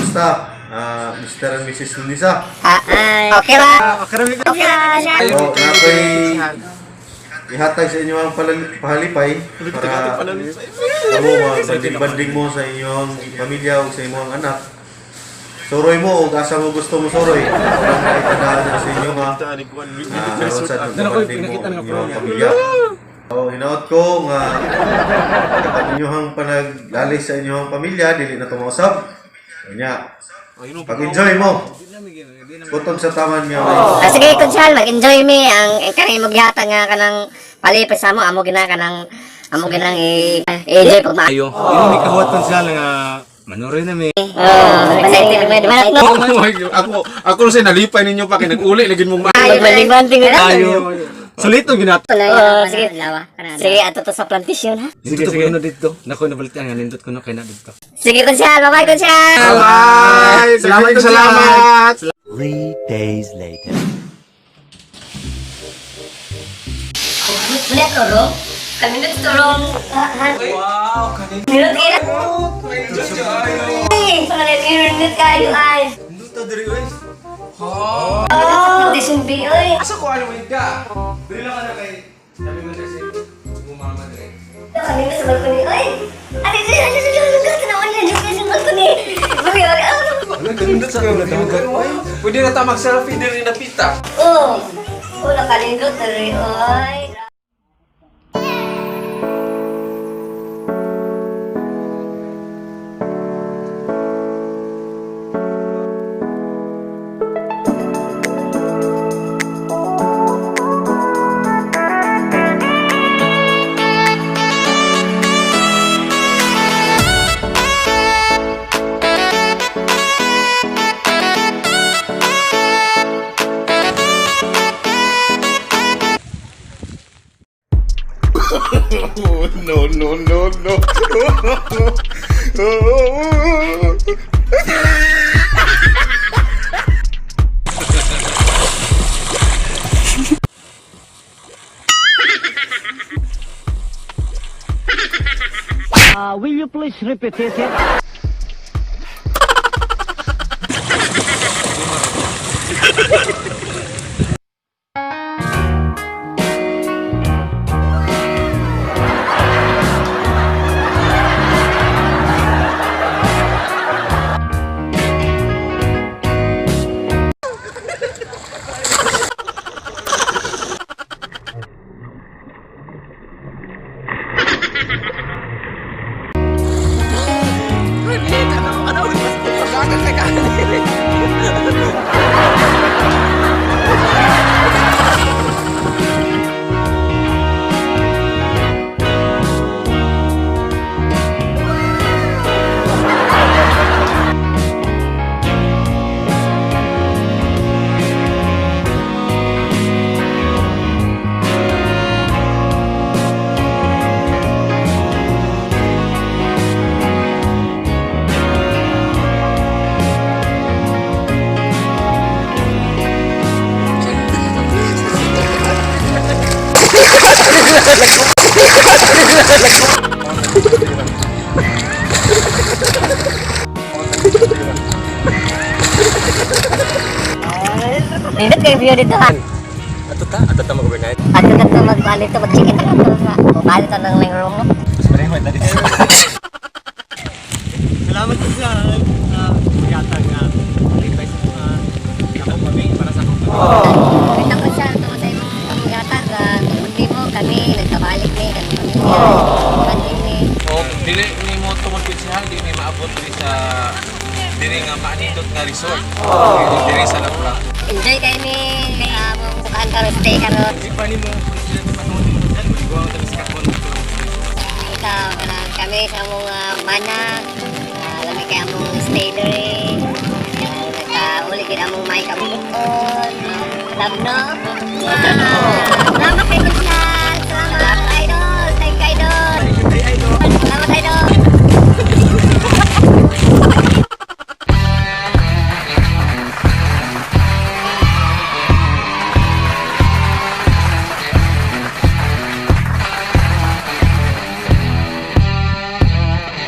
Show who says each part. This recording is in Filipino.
Speaker 1: Kumusta? Mr. and Mrs. Lunisa?
Speaker 2: Okay lang. Okay lang.
Speaker 1: O, napay ihatag sa inyo ang pahalipay para kamo mag-banding mo sa inyong pamilya o sa inyong anak. Suroy mo o asa mo gusto mo suroy. Parang naitanahan sa inyo nga. Naroon sa banding mo inyong pamilya. So, hinaot ko nga kapag inyong panaglalis sa inyong pamilya, dili na tumausap. Kanya, pag-enjoy mo. Putong sa taman niya.
Speaker 2: Sige, Kunsal, mag-enjoy me ang kanang magyata nga kanang palipay sa mo amo ginang i-enjoy pag maayo.
Speaker 3: Ino may kahawat Kunsal nga manorin na may.
Speaker 2: Excited mo di ba?
Speaker 3: Ako rin nalipay ninyo pa kay nag-uli lagi mong
Speaker 2: Magmaling-banting na
Speaker 3: tayo. Solito ginato.
Speaker 2: Sige, sige, ato to sa plantation ha.
Speaker 3: Sige, ano dito? Nako nabalitan nga nindot ko na kay na dito.
Speaker 2: Sige, Kunsal, bye-bye, Kunsal.
Speaker 3: Bye. Salamat.
Speaker 4: 3 days later.
Speaker 2: Muli turong. Kanindot turong.
Speaker 3: Wow, kanina.
Speaker 2: Nindot kayo. Ay, nindot kayo ay.
Speaker 3: Nindot diri oy.
Speaker 2: Oh, condition B, oy.
Speaker 3: Asa ko ano mo ka? Dili lang ka kay sabi mo kasi mumama dire.
Speaker 2: Kanina sa balkoni, oy. Ano tanawan na dito sa balkoni. Bagi.
Speaker 3: Nindot sa ulo dagat. Pwede na ta mag-selfie diri na pita.
Speaker 2: Oh. Wala kalindot diri, oy.
Speaker 3: No.
Speaker 4: Will you please repeat it?
Speaker 2: Nindot kayo view dito ha.
Speaker 3: Ato ta mag-overnight.
Speaker 2: Ato na to mag-balik to, mag-chicken na to. Balik to ng ling room no.
Speaker 3: Salamat po sa pagkatag na lipay sa mga akong kami para sa akong
Speaker 2: Kita ko siya ito sa imong gatag. Tumundi mo kami, nagkabalik ni kami pamilya. Banding ni.
Speaker 3: O, dili ni mo tumagpinsihal, di ni maabot diri sa diri nga maanindot nga resort. Diri sa Lapla.
Speaker 2: Enjoy kayo ni mong bukaan karon, stay karon.
Speaker 3: Di pa ni mo sila di panon mo dyan, maligaw ang tamis kakon.
Speaker 2: Ikaw, kami sa mga mana. Lami kayo mong stay diri. Nagkauli kita mong may kabukon. Love no? Salamat